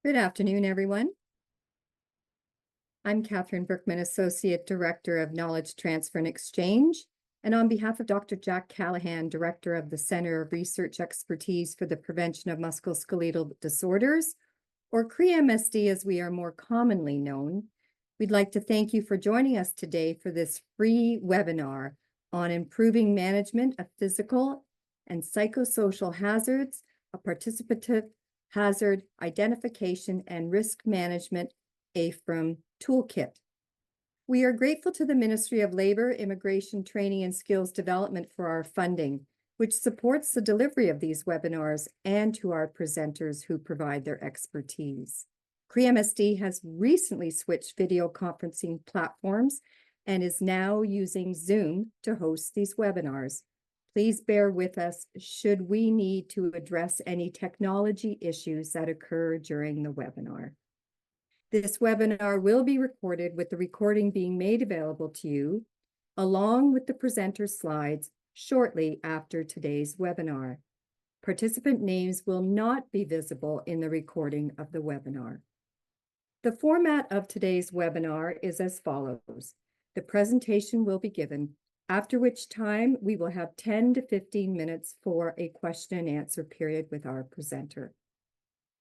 Good afternoon, everyone. I'm Catherine Berkman, Associate Director of Knowledge Transfer and Exchange, and on behalf of Dr. Jack Callahan, Director of the Center of Research Expertise for the Prevention of Musculoskeletal Disorders, or CRE-MSD as we are more commonly known, we'd like to thank you for joining us today for this free webinar on improving management of physical and psychosocial hazards, a participative hazard identification and risk management APHIRM Toolkit. We are grateful to the Ministry of Labor, Immigration, Training and Skills Development for our funding, which supports the delivery of these webinars, and to our presenters who provide their expertise. CRE-MSD has recently switched video conferencing platforms and is now using Zoom to host these webinars. Please bear with us should we need to address any technology issues that occur during the webinar. This webinar will be recorded, with the recording being made available to you, along with the presenter slides, shortly after today's webinar. Participant names will not be visible in the recording of the webinar. The format of today's webinar is as follows. The presentation will be given, after which time we will have 10 to 15 minutes for a question and answer period with our presenter.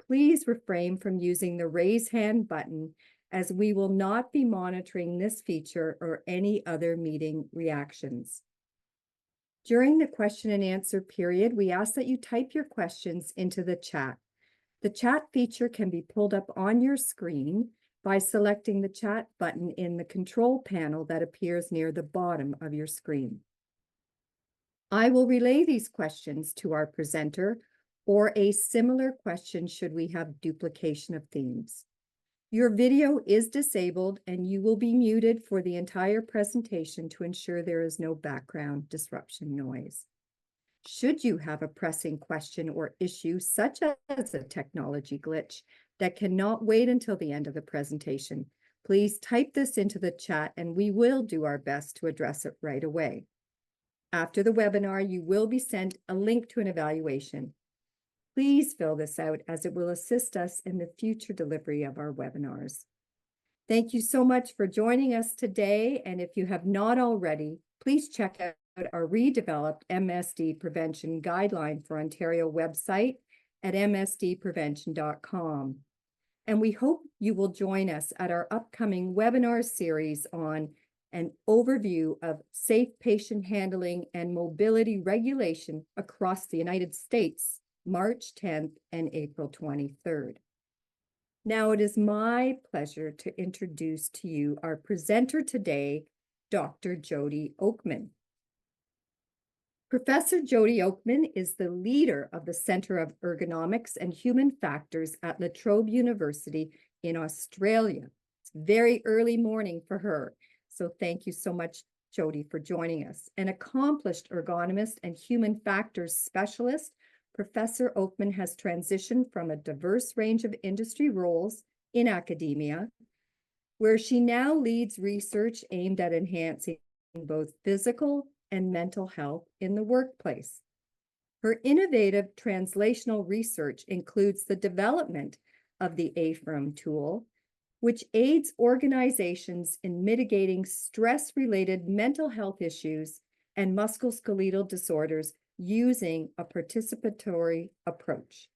Please refrain from using the raise hand button, as we will not be monitoring this feature or any other meeting reactions. During the question and answer period, we ask that you type your questions into the chat. The chat feature can be pulled up on your screen by selecting the chat button in the control panel that appears near the bottom of your screen. I will relay these questions to our presenter, or a similar question should we have duplication of themes. Your video is disabled and you will be muted for the entire presentation to ensure there is no background disruption noise. Should you have a pressing question or issue, such as a technology glitch that cannot wait until the end of the presentation, please type this into the chat and we will do our best to address it right away. After the webinar, you will be sent a link to an evaluation. Please fill this out, as it will assist us in the future delivery of our webinars. Thank you so much for joining us today, and if you have not already, please check out our redeveloped MSD Prevention Guideline for Ontario website at msdprevention.com. And we hope you will join us at our upcoming webinar series on an overview of safe patient handling and mobility regulation across the United States, March 10th and April 23rd. Now it is my pleasure to introduce to you our presenter today, Dr. Jodi Oakman. Professor Jodi Oakman is the leader of the Center of Ergonomics and Human Factors at La Trobe University in Australia. It's very early morning for her, so thank you so much, Jodi, for joining us. An accomplished ergonomist and human factors specialist, Professor Oakman has transitioned from a diverse range of industry roles in academia, where she now leads research aimed at enhancing both physical and mental health in the workplace. Her innovative translational research includes the development of the APHIRM tool, which aids organizations in mitigating stress-related mental health issues and musculoskeletal disorders using a participatory approach.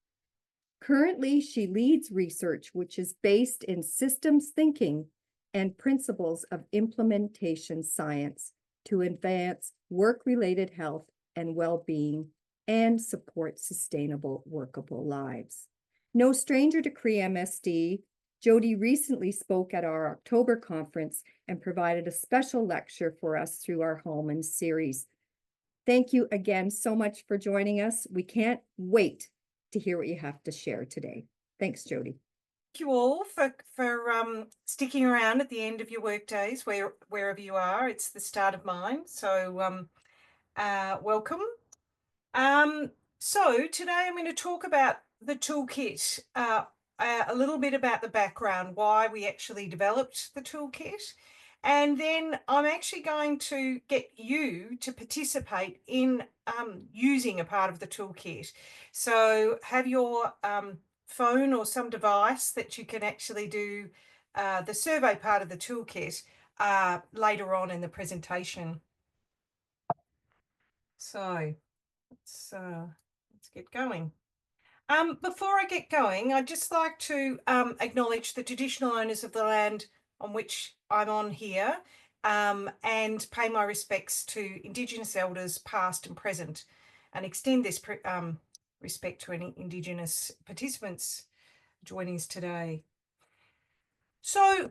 Currently, she leads research which is based in systems thinking and principles of implementation science to advance work-related health and well-being and support sustainable workable lives. No stranger to CRE-MSD, Jodi recently spoke at our October conference and provided a special lecture for us through our Hallman series. Thank you again so much for joining us. We can't wait to hear what you have to share today. Thanks, Jodi. Thank you all for sticking around at the end of your work days, wherever you are. It's the start of mine, so welcome. So today I'm going to talk about the toolkit, a little bit about the background, why we actually developed the toolkit, and then I'm actually going to get you to participate in using a part of the toolkit. So have your phone or some device that you can actually do the survey part of the toolkit later on in the presentation. So let's get going. Before I get going, I'd just like to acknowledge the traditional owners of the land on which I'm on here, and pay my respects to Indigenous elders past and present, and extend this respect to any Indigenous participants joining us today. So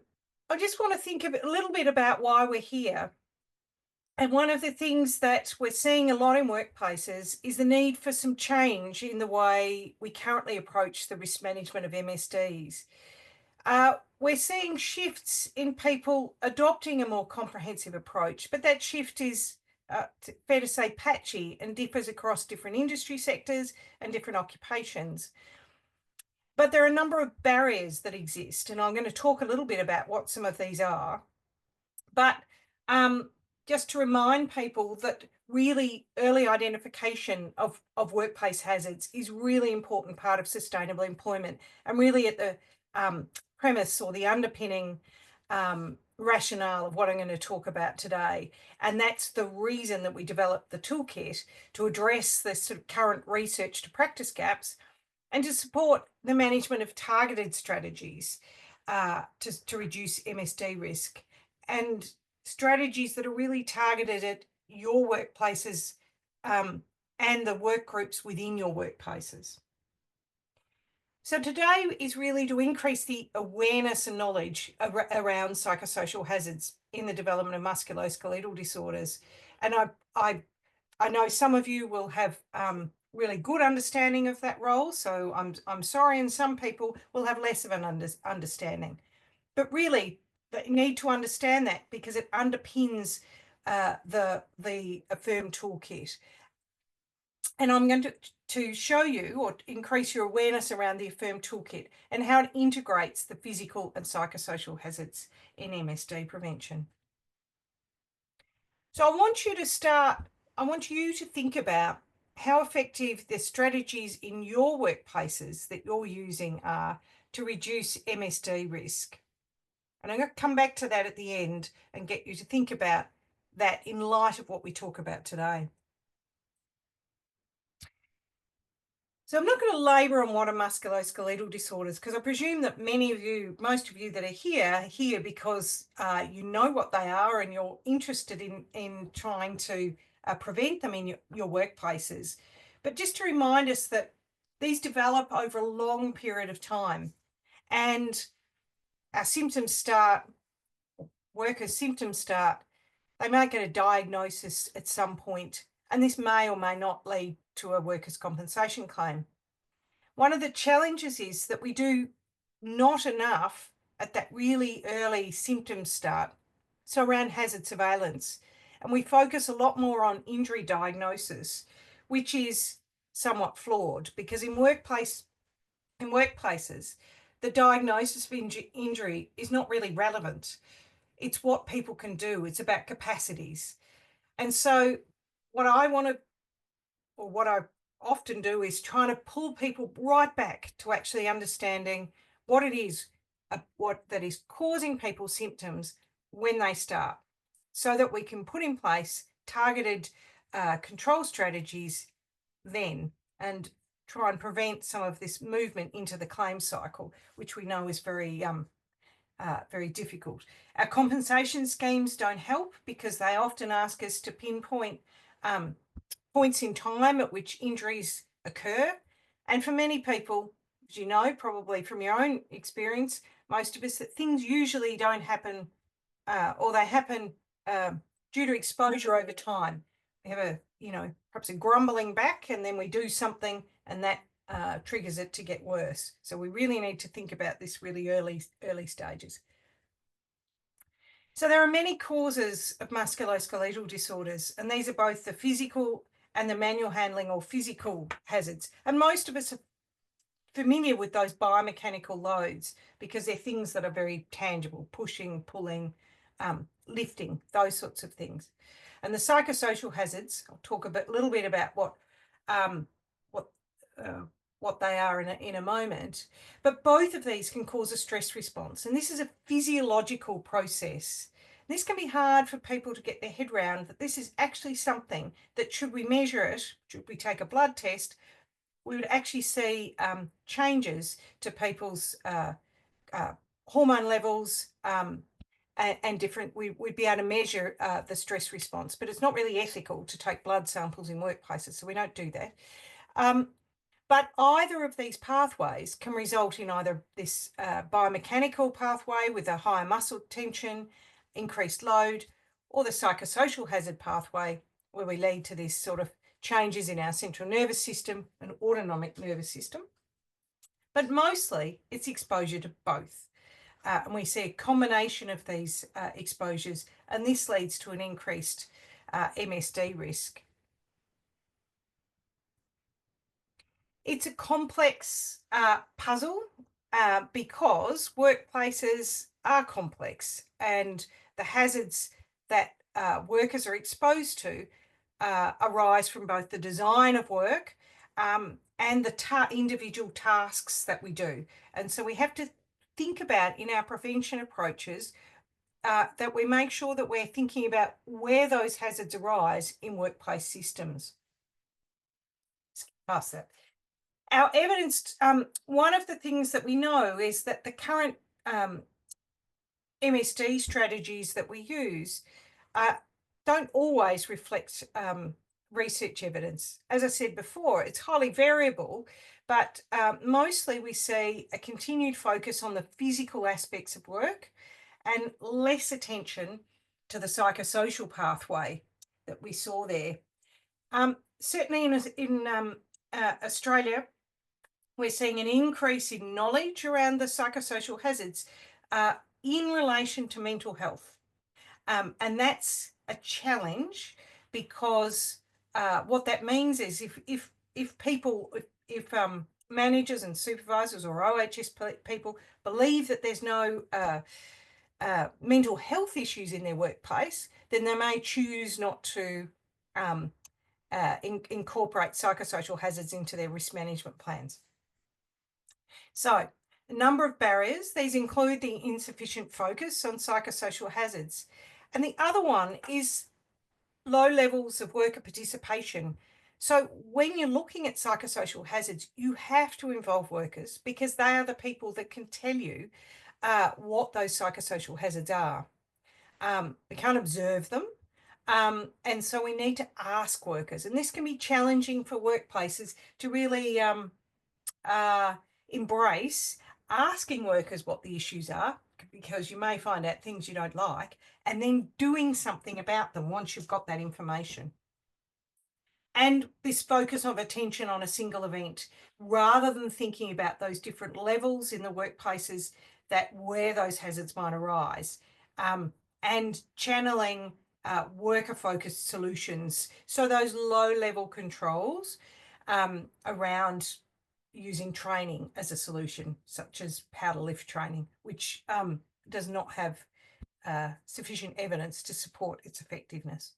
I just want to think a little bit about why we're here. And one of the things that we're seeing a lot in workplaces is the need for some change in the way we currently approach the risk management of MSDs. We're seeing shifts in people adopting a more comprehensive approach, but that shift is, fair to say, patchy and differs across different industry sectors and different occupations. But there are a number of barriers that exist, and I'm going to talk a little bit about what some of these are. But just to remind people that really early identification of workplace hazards is really important part of sustainable employment, and really at the premise or the underpinning rationale of what I'm going to talk about today. And that's the reason that we developed the toolkit, to address the sort of current research to practice gaps and to support the management of targeted strategies to reduce MSD risk, and strategies that are really targeted at your workplaces and the work groups within your workplaces. So today is really to increase the awareness and knowledge around psychosocial hazards in the development of musculoskeletal disorders. And I know some of you will have really good understanding of that role, so I'm sorry, and some people will have less of an understanding. But really, they need to understand that because it underpins the APHIRM Toolkit. And I'm going to show you, or increase your awareness around the APHIRM Toolkit and how it integrates the physical and psychosocial hazards in MSD prevention. So I want you to think about how effective the strategies in your workplaces that you're using are to reduce MSD risk. And I'm going to come back to that at the end and get you to think about that in light of what we talk about today. So I'm not going to labour on what are musculoskeletal disorders, because I presume that most of you that are here because you know what they are and you're interested in trying to prevent them in your workplaces. But just to remind us that these develop over a long period of time, and our symptoms start, workers' symptoms start, they might get a diagnosis at some point, and this may or may not lead to a workers' compensation claim. One of the challenges is that we do not enough at that really early symptom start, so around hazard surveillance, and we focus a lot more on injury diagnosis, which is somewhat flawed, because in workplaces, the diagnosis of injury is not really relevant. It's what people can do. It's about capacities. And so what I often do is try to pull people right back to actually understanding what it is, that is causing people's symptoms when they start, so that we can put in place targeted control strategies then, and try and prevent some of this movement into the claim cycle, which we know is very difficult. Our compensation schemes don't help, because they often ask us to pinpoint points in time at which injuries occur. And for many people, as you know, probably from your own experience, most of us, that things usually don't happen, or they happen due to exposure over time. We have perhaps a grumbling back, and then we do something, and that triggers it to get worse. So we really need to think about this really early stages. So there are many causes of musculoskeletal disorders, and these are both the physical and the manual handling or physical hazards. And most of us are familiar with those biomechanical loads, because they're things that are very tangible: pushing, pulling, lifting, those sorts of things. And the psychosocial hazards, I'll talk a little bit about what what they are in a moment. But both of these can cause a stress response. And this is a physiological process. This can be hard for people to get their head around, that this is actually something that, should we measure it, should we take a blood test, we would actually see changes to people's hormone levels, and different, we'd be able to measure the stress response, but it's not really ethical to take blood samples in workplaces, so we don't do that. But either of these pathways can result in either this biomechanical pathway with a higher muscle tension, increased load, or the psychosocial hazard pathway, where we lead to this sort of changes in our central nervous system and autonomic nervous system. But mostly it's exposure to both. And we see a combination of these exposures, and this leads to an increased MSD risk. It's a complex puzzle because workplaces are complex, and the hazards that workers are exposed to arise from both the design of work and the individual tasks that we do. And so we have to think about, in our prevention approaches, that we make sure that we're thinking about where those hazards arise in workplace systems. Skip past that. Our evidence, one of the things that we know is that the current MSD strategies that we use don't always reflect research evidence. As I said before, it's highly variable, but mostly we see a continued focus on the physical aspects of work and less attention to the psychosocial pathway that we saw there. Certainly in Australia, we're seeing an increase in knowledge around the psychosocial hazards in relation to mental health. And that's a challenge, because what that means is if managers and supervisors or OHS people believe that there's no mental health issues in their workplace, then they may choose not to incorporate psychosocial hazards into their risk management plans. So, a number of barriers. These include the insufficient focus on psychosocial hazards. And the other one is low levels of worker participation. So when you're looking at psychosocial hazards, you have to involve workers, because they are the people that can tell you what those psychosocial hazards are. We can't observe them. And so we need to ask workers. And this can be challenging for workplaces to really embrace asking workers what the issues are, because you may find out things you don't like, and then doing something about them once you've got that information. And this focus of attention on a single event, rather than thinking about those different levels in the workplaces where those hazards might arise, and channeling worker-focused solutions. So those low-level controls around using training as a solution, such as how to lift training, which does not have sufficient evidence to support its effectiveness.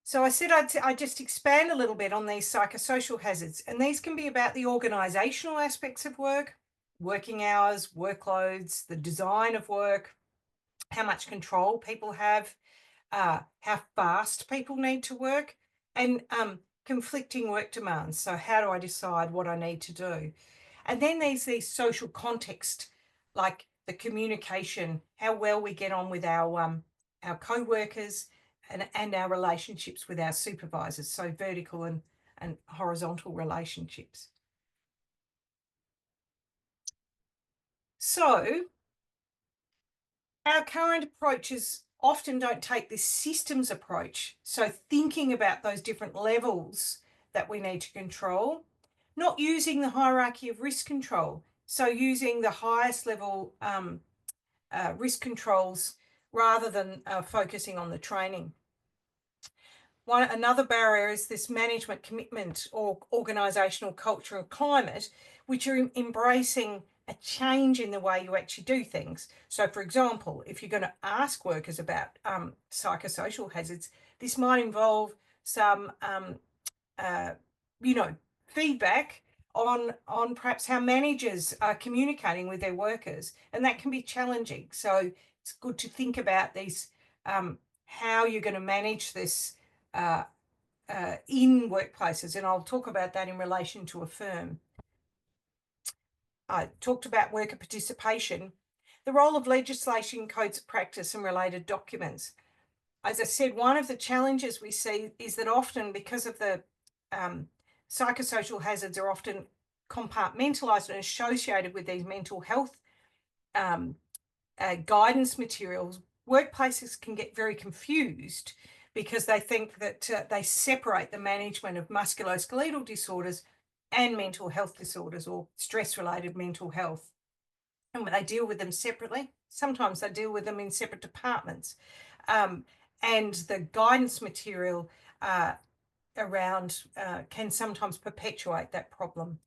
So I said I'd just expand a little bit on these psychosocial hazards, and these can be about the organisational aspects of work, working hours, workloads, the design of work, how much control people have, how fast people need to work, and conflicting work demands. So how do I decide what I need to do? And then there's these social context, like the communication, how well we get on with our co-workers and our relationships with our supervisors, so vertical and horizontal relationships. So our current approaches often don't take this systems approach. So thinking about those different levels that we need to control, not using the hierarchy of risk control. So using the highest level risk controls rather than focusing on the training. Another barrier is this management commitment or organisational culture and climate, which are embracing a change in the way you actually do things. So, for example, if you're going to ask workers about psychosocial hazards, this might involve some you know, feedback on perhaps how managers are communicating with their workers, and that can be challenging. So it's good to think about these, how you're going to manage this in workplaces, and I'll talk about that in relation to APHIRM. I talked about worker participation, the role of legislation, codes of practice, and related documents. As I said, one of the challenges we see is that often, because of the psychosocial hazards are often compartmentalized and associated with these mental health guidance materials, workplaces can get very confused because they think that they separate the management of musculoskeletal disorders and mental health disorders or stress-related mental health. And when they deal with them separately, sometimes they deal with them in separate departments. And the guidance material around can sometimes perpetuate that problem.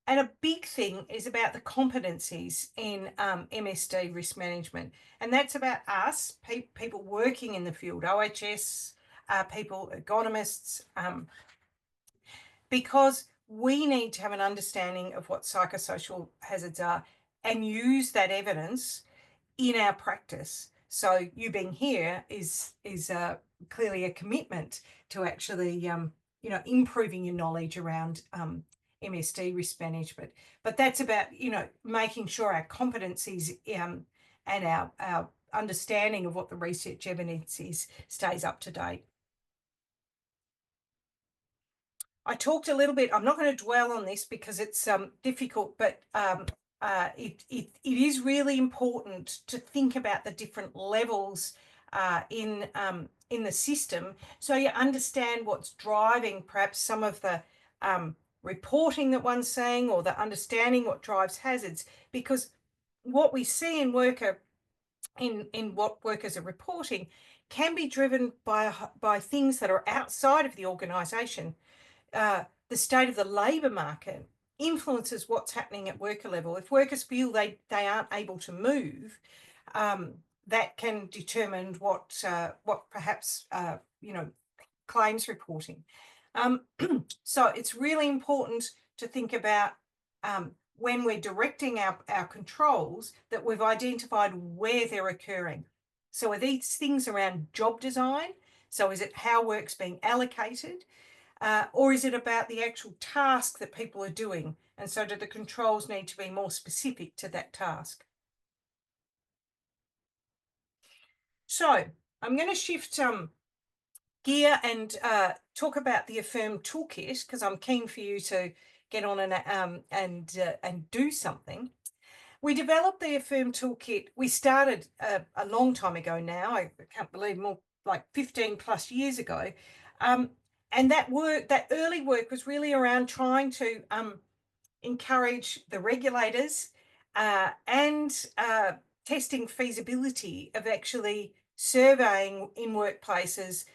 And a big thing is about the competencies in MSD risk management. And that's about us, people working in the field, OHS, people, ergonomists, because we need to have an understanding of what psychosocial hazards are and use that evidence in our practice. So you being here is clearly a commitment to actually, improving your knowledge around MSD risk management. But that's about, making sure our competencies and our understanding of what the research evidence is stays up to date. I talked a little bit, I'm not going to dwell on this because it's difficult, but it is really important to think about the different levels in the system, so you understand what's driving perhaps some of the reporting that one's saying, or the understanding what drives hazards, because what we see in what workers are reporting can be driven by things that are outside of the organisation. The state of the labour market influences what's happening at worker level. If workers feel they aren't able to move, that can determine what perhaps claims reporting. So it's really important to think about when we're directing our controls that we've identified where they're occurring. So are these things around job design? So is it how work's being allocated? Or is it about the actual task that people are doing? And so do the controls need to be more specific to that task? So I'm going to shift gear and talk about the APHIRM Toolkit, because I'm keen for you to get on and do something. We developed the APHIRM Toolkit. We started a long time ago now. I can't believe, more like 15 plus years ago. And that early work was really around trying to encourage the regulators and testing feasibility of actually surveying in workplaces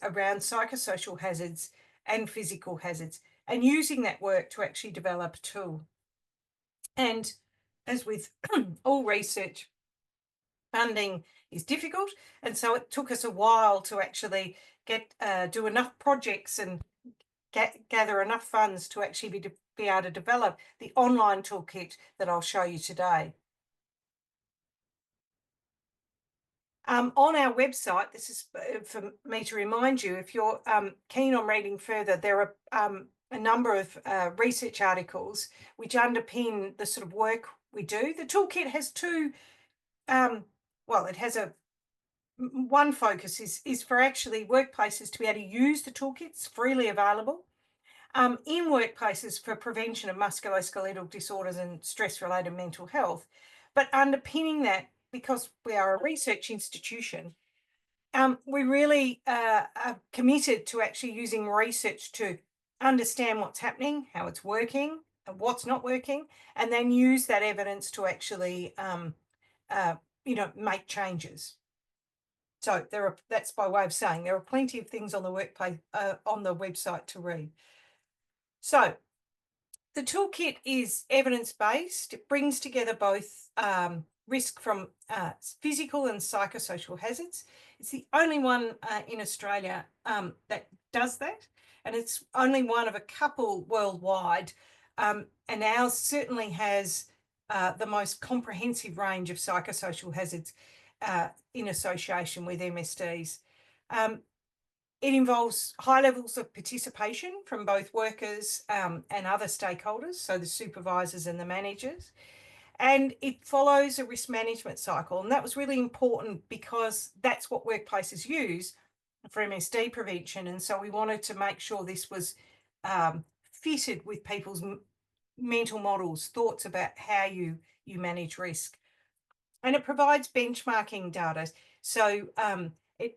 around psychosocial hazards and physical hazards, and using that work to actually develop a tool. And as with all research, funding is difficult, and so it took us a while to actually do enough projects and gather enough funds to actually be able to develop the online toolkit that I'll show you today. On our website, this is for me to remind you, if you're keen on reading further, there are a number of research articles which underpin the sort of work we do. The toolkit has two, it has one focus is for actually workplaces to be able to use the toolkits freely available in workplaces for prevention of musculoskeletal disorders and stress-related mental health. But underpinning that, because we are a research institution, we really are committed to actually using research to understand what's happening, how it's working, and what's not working, and then use that evidence to actually, make changes. So that's by way of saying there are plenty of things on the website to read. So the toolkit is evidence-based. It brings together both risk from physical and psychosocial hazards. It's the only one in Australia that does that. and it's only one of a couple worldwide, and ours certainly has the most comprehensive range of psychosocial hazards in association with MSDs. It involves high levels of participation from both workers and other stakeholders, so the supervisors and the managers. And it follows a risk management cycle. And that was really important because that's what workplaces use for MSD prevention. And so we wanted to make sure this was fitted with people's mental models, thoughts about how you manage risk. And it provides benchmarking data. So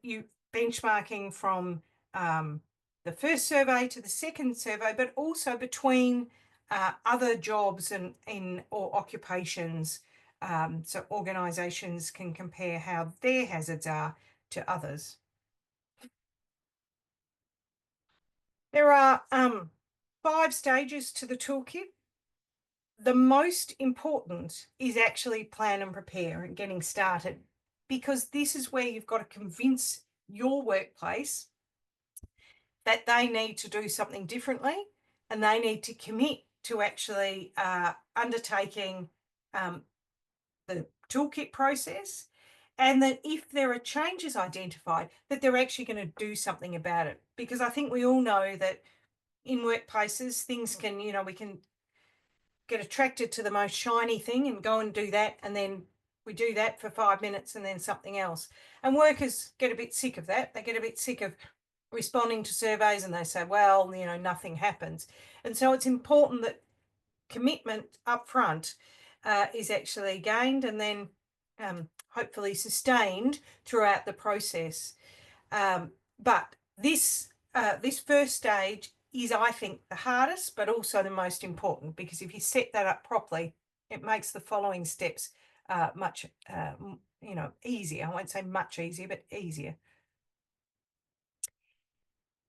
you benchmarking from the first survey to the second survey, but also between other jobs or occupations. So organisations can compare how their hazards are to others. There are 5 stages to the toolkit. The most important is actually plan and prepare and getting started, because this is where you've got to convince your workplace that they need to do something differently and they need to commit to actually undertaking the toolkit process, and that if there are changes identified, that they're actually going to do something about it. Because I think we all know that in workplaces, things can, we can get attracted to the most shiny thing and go and do that, and then we do that for 5 minutes and then something else. And workers get a bit sick of that. They get a bit sick of responding to surveys and they say, well, nothing happens. And so it's important that commitment up front is actually gained and then hopefully sustained throughout the process. But this first stage is, I think, the hardest, but also the most important, because if you set that up properly, it makes the following steps much, easier. I won't say much easier, but easier.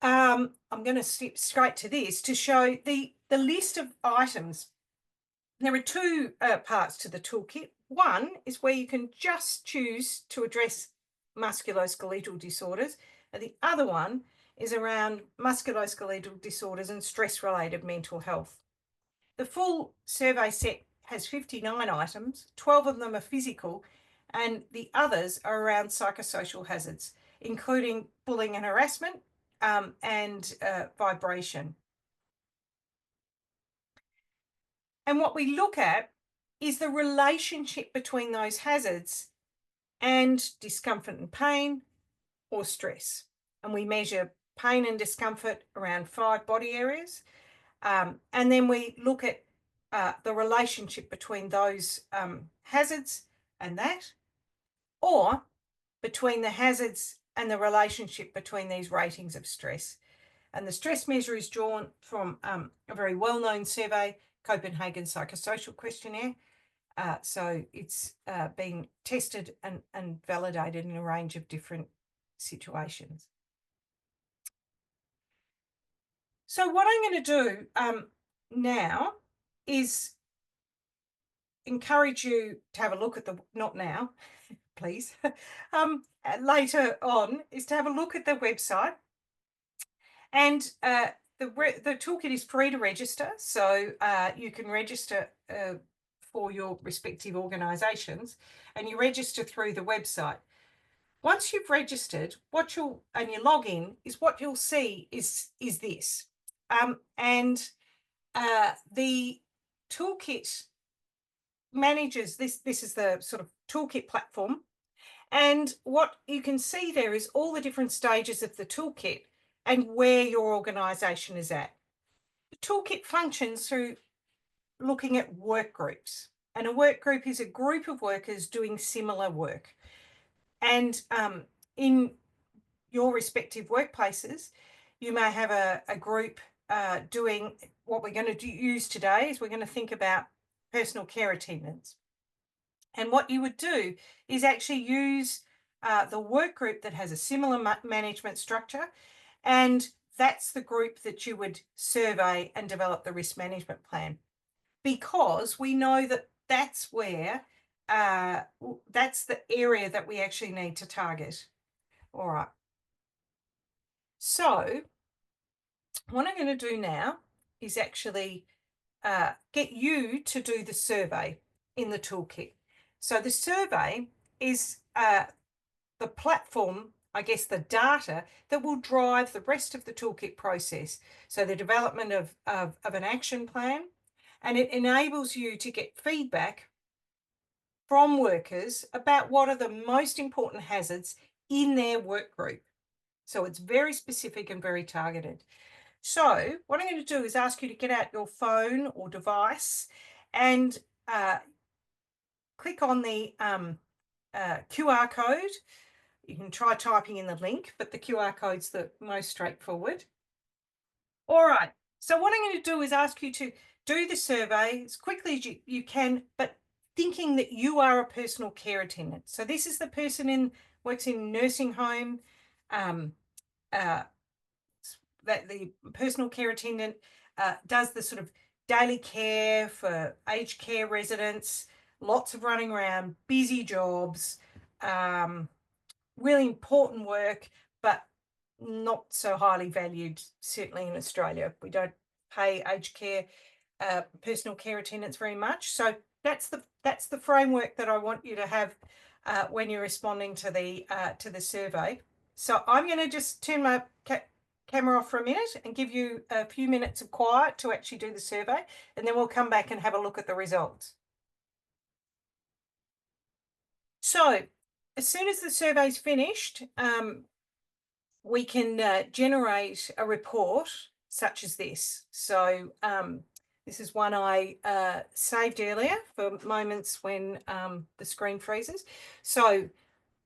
I'm going to skip straight to this to show the list of items. There are 2 parts to the toolkit. One is where you can just choose to address musculoskeletal disorders, and the other one is around musculoskeletal disorders and stress-related mental health. The full survey set has 59 items, 12 of them are physical, and the others are around psychosocial hazards, including bullying and harassment and vibration. And what we look at is the relationship between those hazards and discomfort and pain or stress. And we measure pain and discomfort around 5 body areas. And then we look at the relationship between those hazards and that, or between the hazards and the relationship between these ratings of stress. And the stress measure is drawn from a very well-known survey, Copenhagen Psychosocial Questionnaire. So it's been tested and validated in a range of different situations. So what I'm going to do now is encourage you to have a look at not now, please, later on, is to have a look at the website. And the toolkit is free to register, so you can register for your respective organisations, and you register through the website. Once you've registered, and you log in, what you'll see is this. And the toolkit manages this. This is the sort of toolkit platform. And what you can see there is all the different stages of the toolkit and where your organisation is at. The toolkit functions through looking at work groups. And a work group is a group of workers doing similar work. And in your respective workplaces, you may have a group doing what we're going to use today is we're going to think about personal care attendants. And what you would do is actually use the work group that has a similar management structure, and that's the group that you would survey and develop the risk management plan, because we know that that's where, that's the area that we actually need to target. All right. So what I'm going to do now is actually get you to do the survey in the toolkit. So the survey is the platform, I guess the data that will drive the rest of the toolkit process. So the development of an action plan, and it enables you to get feedback from workers about what are the most important hazards in their work group. So it's very specific and very targeted. So what I'm going to do is ask you to get out your phone or device and click on the QR code. You can try typing in the link, but the QR code's the most straightforward. All right. So what I'm going to do is ask you to do the survey as quickly as you can, but thinking that you are a personal care attendant. So this is the person works in nursing home, that the personal care attendant does the sort of daily care for aged care residents, lots of running around, busy jobs, really important work, but not so highly valued, certainly in Australia. We don't pay aged care personal care attendants very much. So that's the framework that I want you to have when you're responding to the survey. So I'm going to just turn my camera off for a minute and give you a few minutes of quiet to actually do the survey, and then we'll come back and have a look at the results. So as soon as the survey's finished, we can generate a report such as this. So this is one I saved earlier for moments when the screen freezes. So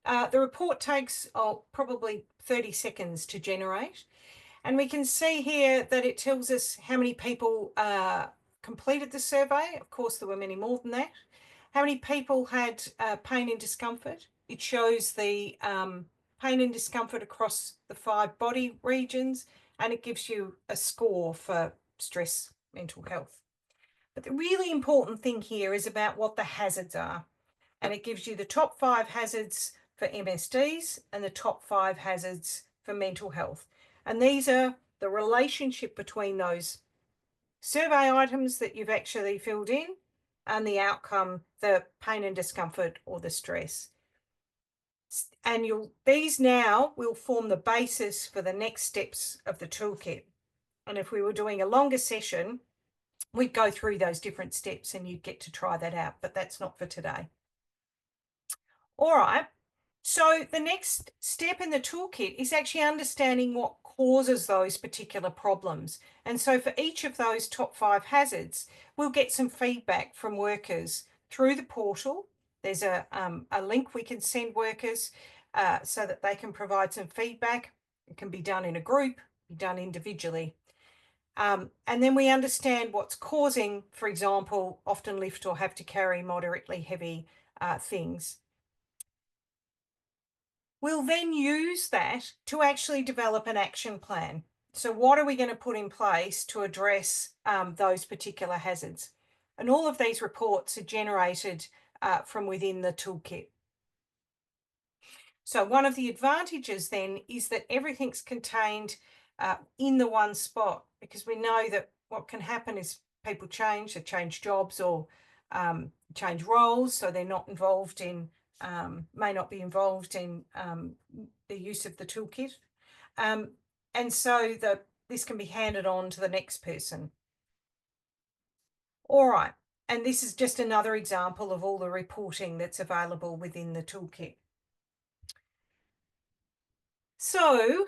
the report takes probably 30 seconds to generate. And we can see here that it tells us how many people completed the survey. Of course, there were many more than that. How many people had pain and discomfort. It shows the pain and discomfort across the 5 body regions, and it gives you a score for stress, mental health. But the really important thing here is about what the hazards are. And it gives you the top 5 hazards for MSDs and the top 5 hazards for mental health. And these are the relationship between those survey items that you've actually filled in and the outcome, the pain and discomfort or the stress. And these now will form the basis for the next steps of the toolkit. And if we were doing a longer session, we'd go through those different steps and you'd get to try that out, but that's not for today. All right. So the next step in the toolkit is actually understanding what causes those particular problems. And so for each of those top 5 hazards, we'll get some feedback from workers through the portal. There's a link we can send workers so that they can provide some feedback. It can be done in a group, be done individually. And then we understand what's causing, for example, often lift or have to carry moderately heavy things. We'll then use that to actually develop an action plan. So what are we going to put in place to address those particular hazards? And all of these reports are generated from within the toolkit. So one of the advantages then is that everything's contained in the one spot, because we know that what can happen is people change, they change jobs or change roles, so they're not involved in may not be involved in the use of the toolkit. And so this can be handed on to the next person. All right, and this is just another example of all the reporting that's available within the toolkit. So,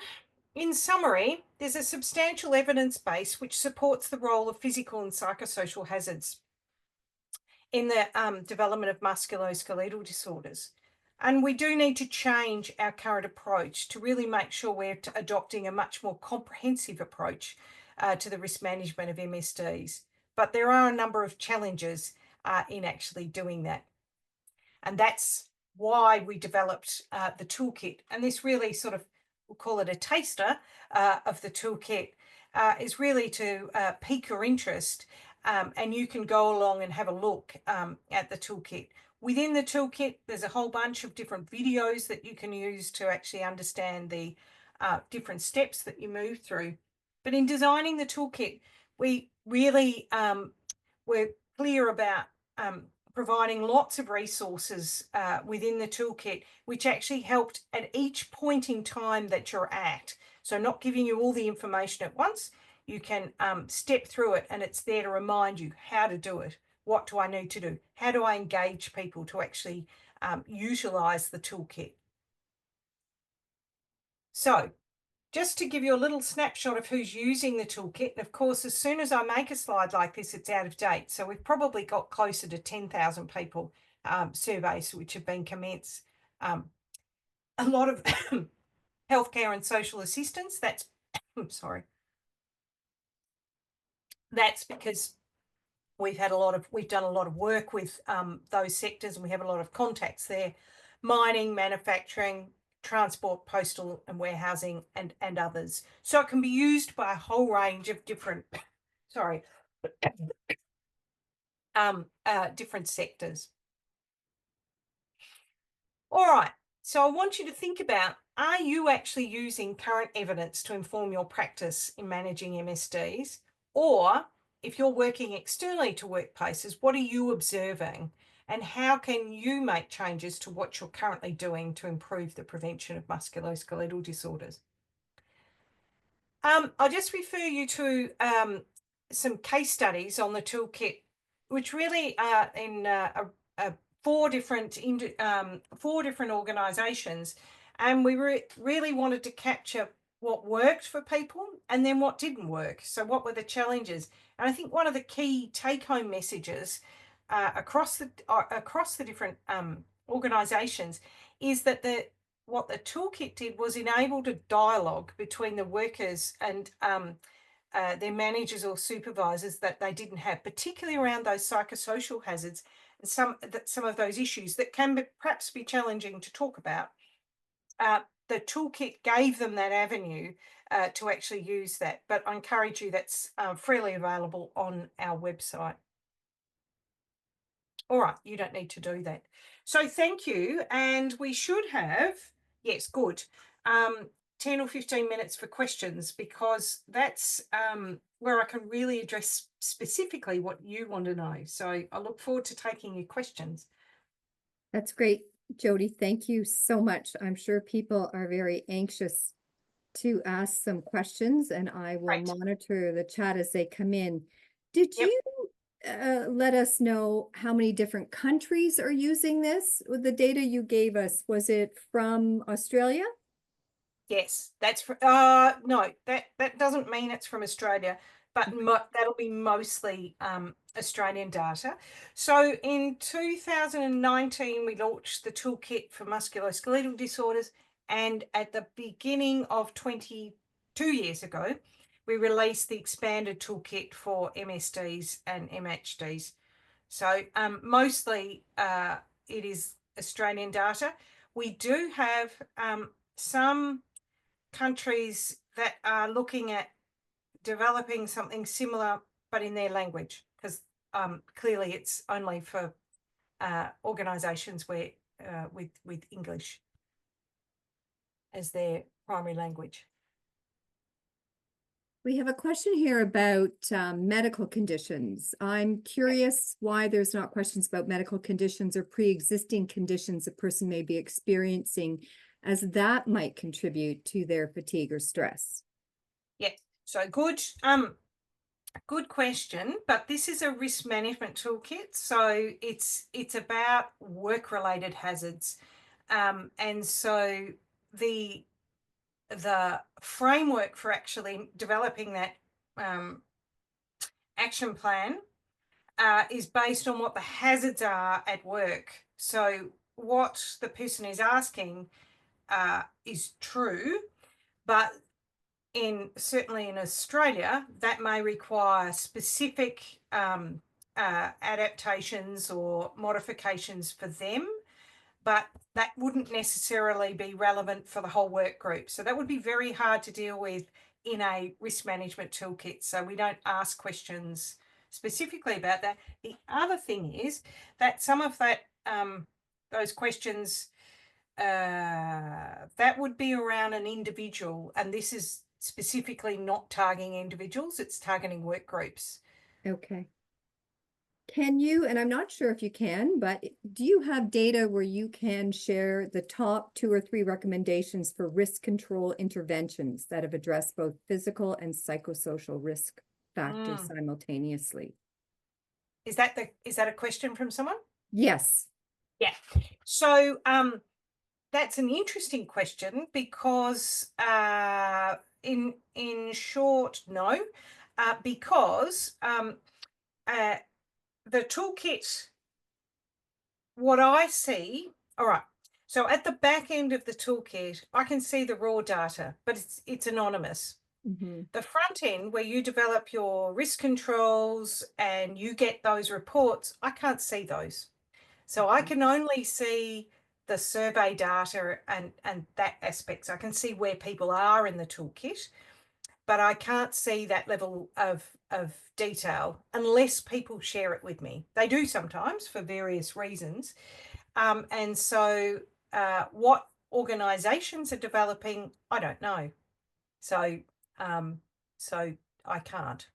in summary, there's a substantial evidence base which supports the role of physical and psychosocial hazards in the development of musculoskeletal disorders. And we do need to change our current approach to really make sure we're adopting a much more comprehensive approach to the risk management of MSDs. But there are a number of challenges in actually doing that. And that's why we developed the toolkit. And this really sort of, we'll call it a taster of the toolkit, is really to pique your interest. And you can go along and have a look at the toolkit. Within the toolkit, there's a whole bunch of different videos that you can use to actually understand the different steps that you move through. But in designing the toolkit, we really were clear about providing lots of resources within the toolkit, which actually helped at each point in time that you're at. So not giving you all the information at once, you can step through it, and it's there to remind you how to do it. What do I need to do? How do I engage people to actually utilize the toolkit? So just to give you a little snapshot of who's using the toolkit, and of course, as soon as I make a slide like this, it's out of date. So we've probably got closer to 10,000 people surveys which have been commenced. A lot of healthcare and social assistance. That's sorry. That's because we've done a lot of work with those sectors, and we have a lot of contacts there: mining, manufacturing, transport, postal and warehousing, and others. So it can be used by a whole range of different different sectors. All right, so I want you to think about, are you actually using current evidence to inform your practice in managing MSDs? Or if you're working externally to workplaces, what are you observing? And how can you make changes to what you're currently doing to improve the prevention of musculoskeletal disorders? I'll just refer you to some case studies on the toolkit, which really are in four different organisations, and we really wanted to capture what worked for people and then what didn't work. So what were the challenges? And I think one of the key take-home messages across the different organisations is that what the toolkit did was enable a dialogue between the workers and their managers or supervisors that they didn't have, particularly around those psychosocial hazards and some of those issues that can perhaps be challenging to talk about. The toolkit gave them that avenue to actually use that, but I encourage you, that's freely available on our website. All right, you don't need to do that. So thank you, and we should have, yes, good, 10 or 15 minutes for questions, because that's where I can really address specifically what you want to know. So I look forward to taking your questions. That's great, Jodi. Thank you so much. I'm sure people are very anxious to ask some questions, and I will Right. monitor the chat as they come in. Did Yep. you let us know how many different countries are using this? The data you gave us, was it from Australia? Yes, that's for, no, that doesn't mean it's from Australia, but that'll be mostly Australian data. So in 2019, we launched the toolkit for musculoskeletal disorders, and at the beginning of 22 years ago, we released the expanded toolkit for MSDs and MHDs. So mostly it is Australian data. We do have some countries that are looking at developing something similar, but in their language, because clearly it's only for organisations where with English as their primary language. We have a question here about medical conditions. I'm curious why there's not questions about medical conditions or pre-existing conditions a person may be experiencing, as that might contribute to their fatigue or stress. Yes, so good question, but this is a risk management toolkit, so it's about work-related hazards, and so the framework for actually developing that action plan is based on what the hazards are at work. So what the person is asking is true, but certainly in Australia, that may require specific adaptations or modifications for them, but that wouldn't necessarily be relevant for the whole work group. So that would be very hard to deal with in a risk management toolkit. So we don't ask questions specifically about that. The other thing is that some of that those questions that would be around an individual, and this is specifically not targeting individuals, it's targeting work groups. Okay. Can you, and I'm not sure if you can, but do you have data where you can share the top 2 or 3 recommendations for risk control interventions that have addressed both physical and psychosocial risk factors simultaneously? Is that a question from someone? Yes. Yeah. So that's an interesting question because in short, no, because the toolkit, what I see, all right. So at the back end of the toolkit, I can see the raw data, but it's anonymous. Mm-hmm. The front end, where you develop your risk controls and you get those reports, I can't see those. So I can only see the survey data and that aspects. I can see where people are in the toolkit, but I can't see that level of detail unless people share it with me. They do sometimes for various reasons. And so what organizations are developing, I don't know. So so I can't.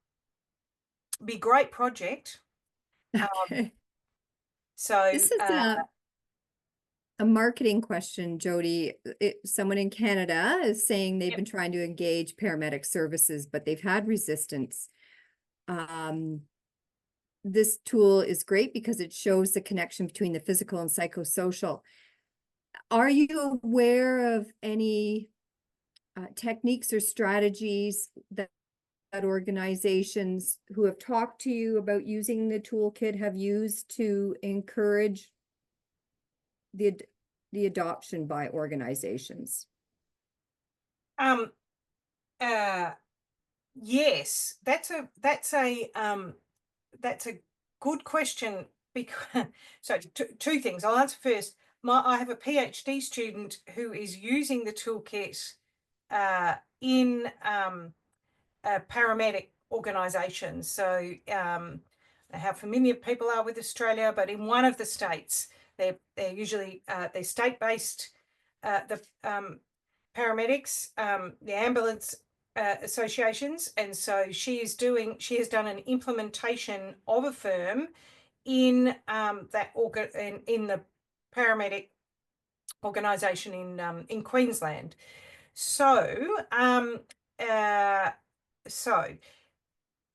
It'd be a great project. Okay. So This is a marketing question, Jodi. Someone in Canada is saying they've yep. been trying to engage paramedic services, but they've had resistance. This tool is great because it shows the connection between the physical and psychosocial. Are you aware of any techniques or strategies that organizations who have talked to you about using the toolkit have used to encourage the adoption by organizations? Yes, that's a good question because so two things. I'll answer first. I have a PhD student who is using the toolkit in paramedic organisations. So how familiar people are with Australia, but in one of the states, they're usually they're state-based. The paramedics, the ambulance associations, and so she has done an implementation of APHIRM in in the paramedic organisation in Queensland. So so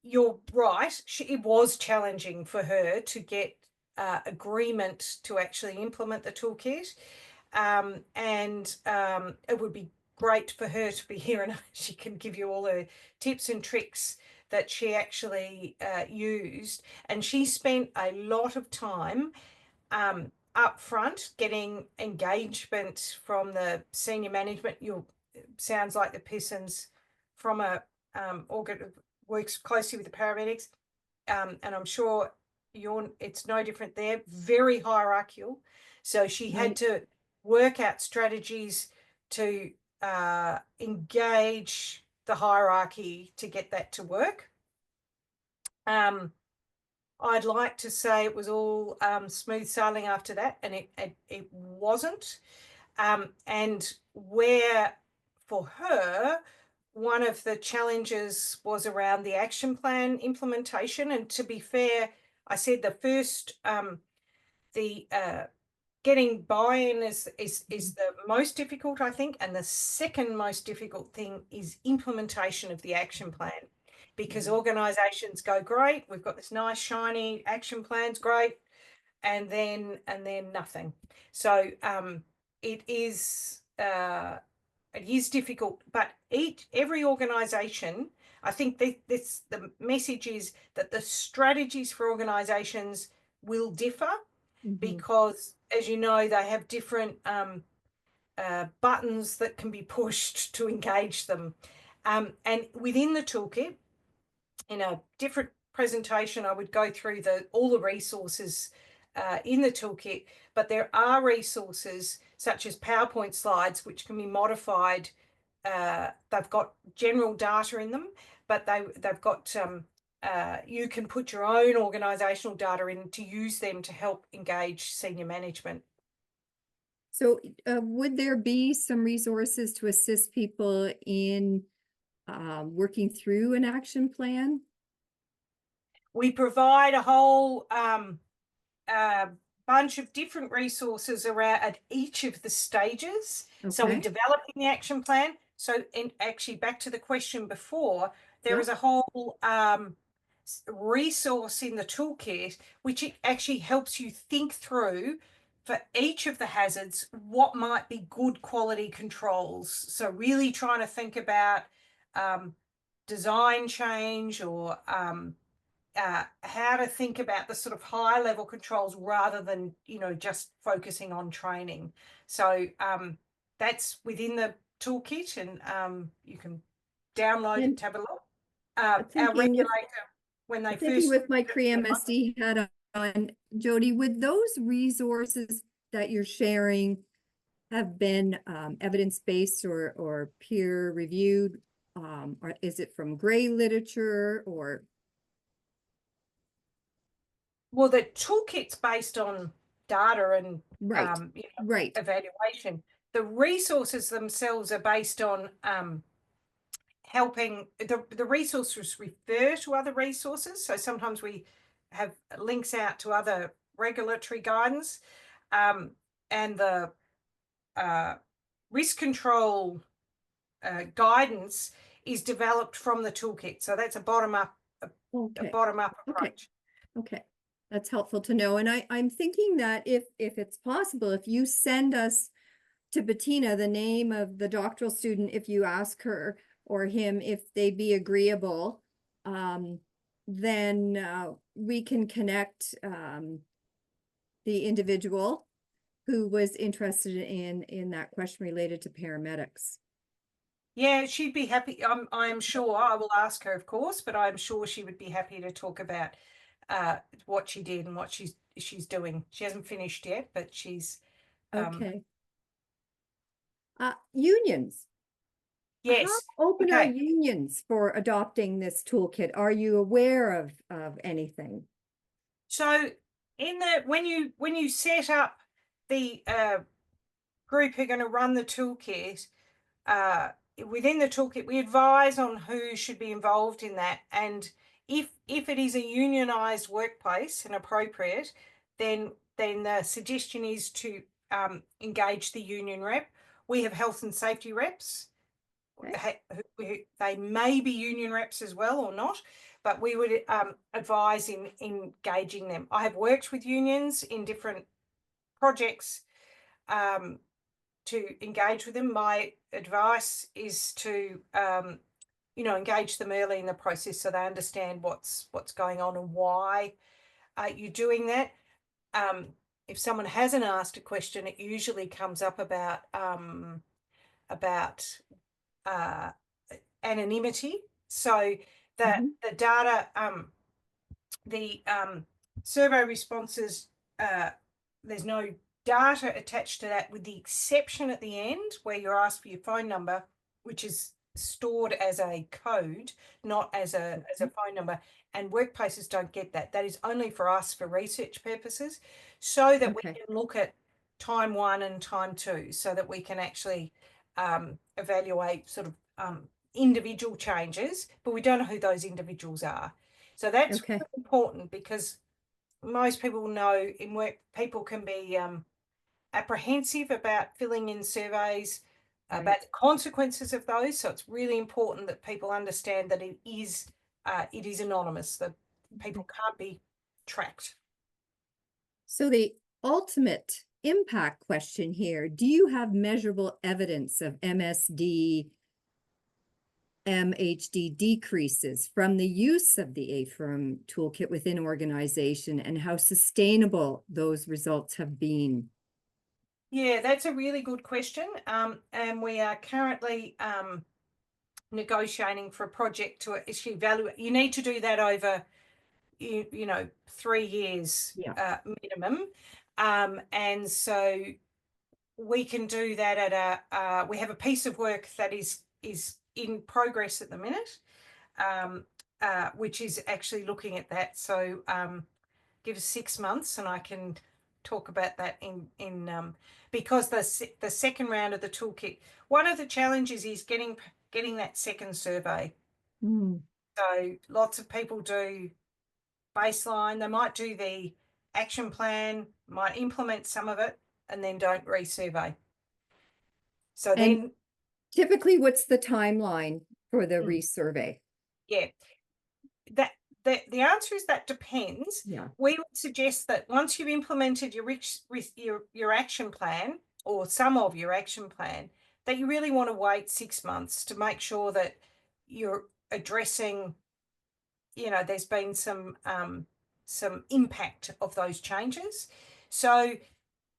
you're right. It was challenging for her to get agreement to actually implement the toolkit. And it would be great for her to be here and she can give you all the tips and tricks that she actually used. And she spent a lot of time up front getting engagement from the senior management. Sounds like the person's from a works closely with the paramedics, and I'm sure it's no different there. Very hierarchical, so she had to work out strategies to engage the hierarchy to get that to work. I'd like to say it was all smooth sailing after that, and it wasn't. And where for her, one of the challenges was around the action plan implementation. And to be fair, I said the first, getting buy-in is the most difficult, I think, and the second most difficult thing is implementation of the action plan, because organizations go, great, we've got this nice shiny action plan's great, and then nothing. So it is difficult, but every organization, I think the message is that the strategies for organizations will differ, because, as you know, they have different buttons that can be pushed to engage them. And within the toolkit, in a different presentation, I would go through all the resources in the toolkit, but there are resources such as PowerPoint slides, which can be modified. They've got general data in them, but they've got you can put your own organizational data in to use them to help engage senior management. So would there be some resources to assist people in working through an action plan? We provide a whole bunch of different resources around at each of the stages. So we're Okay. developing the action plan. So in actually back to the question before, there Yeah. is a whole resource in the toolkit which it actually helps you think through for each of the hazards what might be good quality controls. So really trying to think about design change or how to think about the sort of high level controls rather than, you know, just focusing on training. So that's within the toolkit, and you can download it to have a look. Our Thinking with regulator, when they thinking first with my CRE-MSD hat on, Jodi, would those resources that you're sharing have been evidence-based or peer reviewed? Or is it from gray literature or? well, the toolkit's based on data and Right, you know, right. evaluation. The resources themselves are based on helping the resources refer to other resources. So sometimes we have links out to other regulatory guidance, and the risk control guidance is developed from the toolkit. So that's a bottom up Okay. approach. Okay. That's helpful to know. And I'm thinking that if it's possible, if you send us to Bettina the name of the doctoral student, if you ask her or him if they be agreeable, then we can connect the individual who was interested in that question related to paramedics. Yeah, she'd be happy. I'm sure. I will ask her, of course, but I'm sure she would be happy to talk about what she did and what she's doing. She hasn't finished yet, but she's Okay. Unions. How yes. open are Okay. unions for adopting this toolkit? Are you aware of anything? So in the when you set up the group who are going to run the toolkit, within the toolkit, we advise on who should be involved in that. And if it is a unionized workplace and appropriate, then the suggestion is to engage the union rep. We have health and safety reps. Okay. They may be union reps as well or not, but we would advise in engaging them. I have worked with unions in different projects to engage with them. My advice is to you know, engage them early in the process so they understand what's going on and why you're doing that. If someone hasn't asked a question, it usually comes up about anonymity. So the data, the survey responses, there's no data attached to that, with the exception at the end where you're asked for your phone number, which is stored as a code, not as a phone number. And workplaces don't get that. That is only for us for research purposes, so that we can look at time 1 and time 2, so that we can actually evaluate sort of individual changes, but we don't know who those individuals are. So that's really important, because most people know in work, people can be apprehensive about filling in surveys, about the consequences of those. So it's really important that people understand that it is anonymous, that people can't be tracked. So the ultimate impact question here, do you have measurable evidence of MSD, MHD decreases from the use of the APHIRM toolkit within organization, and how sustainable those results have been? Yeah, that's a really good question. And we are currently negotiating for a project to actually evaluate. You need to do that over, you know, 3 years minimum. And so we can do that at we have a piece of work that is in progress at the minute, which is actually looking at that. So give us 6 months and I can talk about that in because the second round of the toolkit, one of the challenges is getting getting that second survey. Mm. So lots of people do baseline, they might do the action plan, might implement some of it, and then don't resurvey. So And then, typically, what's the timeline for the Mm. resurvey? yeah, the answer is that depends. Yeah. We would suggest that once you've implemented your action plan or some of your action plan, that you really want to wait 6 months to make sure that you're addressing, there's been some impact of those changes. So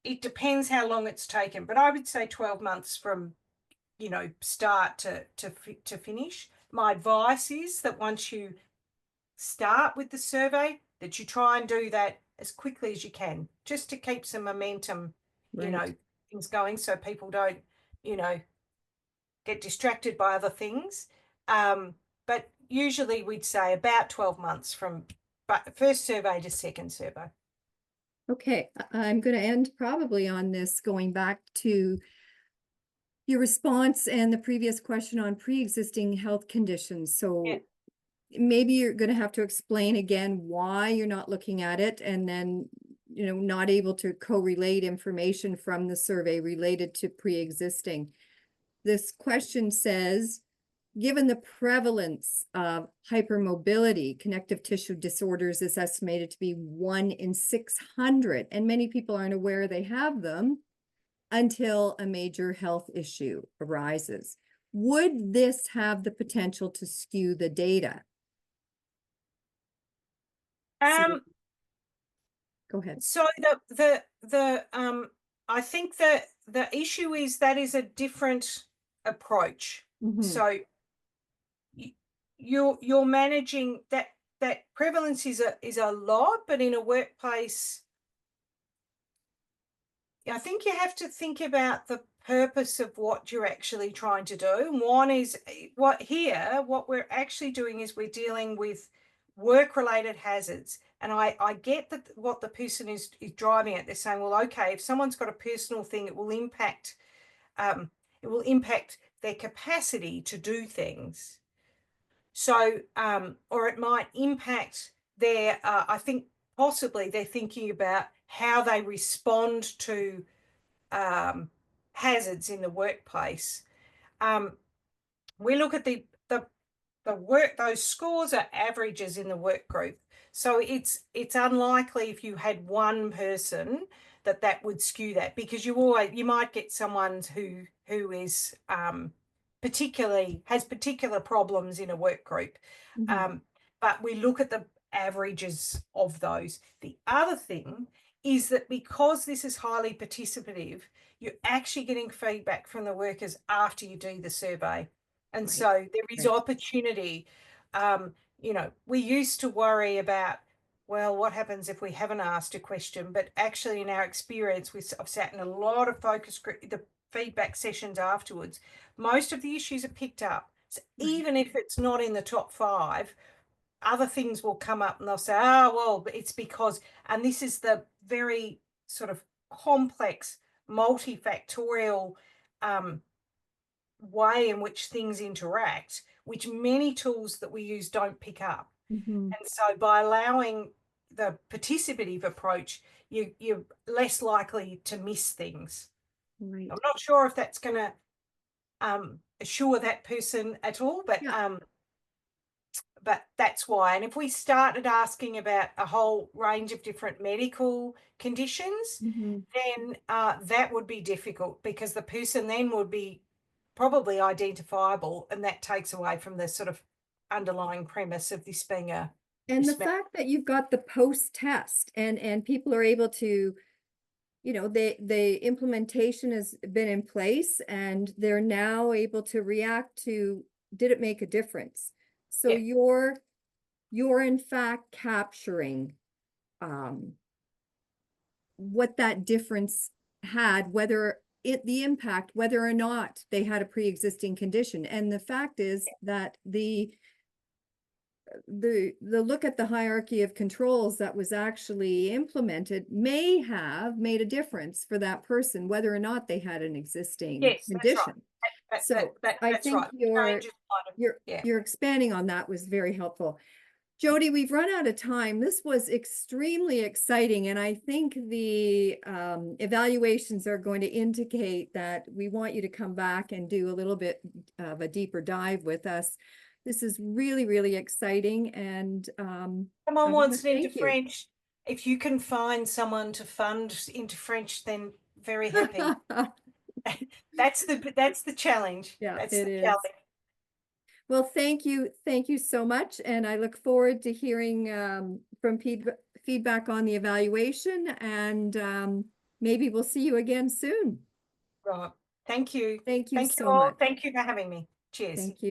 it depends how long it's taken, but I would say 12 months from start to finish. My advice is that once you start with the survey, that you try and do that as quickly as you can, just to keep some momentum, Right. things going, so people don't, get distracted by other things. But usually we'd say about 12 months from first survey to second survey. Okay, I'm going to end probably on this, going back to your response and the previous question on pre-existing health conditions. So Yeah. maybe you're going to have to explain again why you're not looking at it, and then, not able to correlate information from the survey related to pre-existing. This question says, given the prevalence of hypermobility, connective tissue disorders is estimated to be 1 in 600, and many people aren't aware they have them until a major health issue arises. Would this have the potential to skew the data? So, go ahead. So I think the issue is that is a different approach. Mhm. So you're managing that prevalence is a lot, but in a workplace, I think you have to think about the purpose of what you're actually trying to do. And one is what we're actually doing is we're dealing with work-related hazards. And I get that what the person is driving at. They're saying, well, okay, if someone's got a personal thing, it will impact their capacity to do things. So, or it might impact their, I think possibly they're thinking about how they respond to hazards in the workplace. We look at the work; those scores are averages in the work group. So it's unlikely if you had one person that would skew that, because you might get someone who is has particular problems in a work group. Mhm. But we look at the averages of those. The other thing is that because this is highly participative, you're actually getting feedback from the workers after you do the survey. And Right. so there is Right. opportunity. We used to worry about, well, what happens if we haven't asked a question? But actually, in our experience, I've sat in a lot of focus group, the feedback sessions afterwards. Most of the issues are picked up. So Right. even if it's not in the top 5, other things will come up and they'll say, oh, well, it's because, and this is the very sort of complex, multifactorial way in which things interact, which many tools that we use don't pick up. Mhm. And so by allowing the participative approach, you're less likely to miss things. Right. I'm not sure if that's going to assure that person at all, Yeah. but that's why. And if we started asking about a whole range of different medical conditions, Mhm. then that would be difficult, because the person then would be probably identifiable, and that takes away from the sort of underlying premise of this being a And the fact that you've got the post-test and people are able to, the implementation has been in place and they're now able to react to, did it make a difference? So Yeah. you're in fact capturing what that difference had, the impact, whether or not they had a pre-existing condition. And the fact is that the look at the hierarchy of controls that was actually implemented may have made a difference for that person, whether or not they had an existing Yes, that's right. condition. So I That's think right. Change is kind of, yeah. your expanding on that was very helpful. Jodi, we've run out of time. This was extremely exciting, and I think the evaluations are going to indicate that we want you to come back and do a little bit of a deeper dive with us. This is really, really exciting, and someone wants it into thank you. French. If you can find someone to fund into French, then very happy. That's the challenge. Yeah, That's it the is. challenge. Well, thank you so much, and I look forward to hearing from feedback on the evaluation, and maybe we'll see you again soon. Right. Thank you. Thank you Thank you so all. much. Thank you for having me. Cheers. Thank you.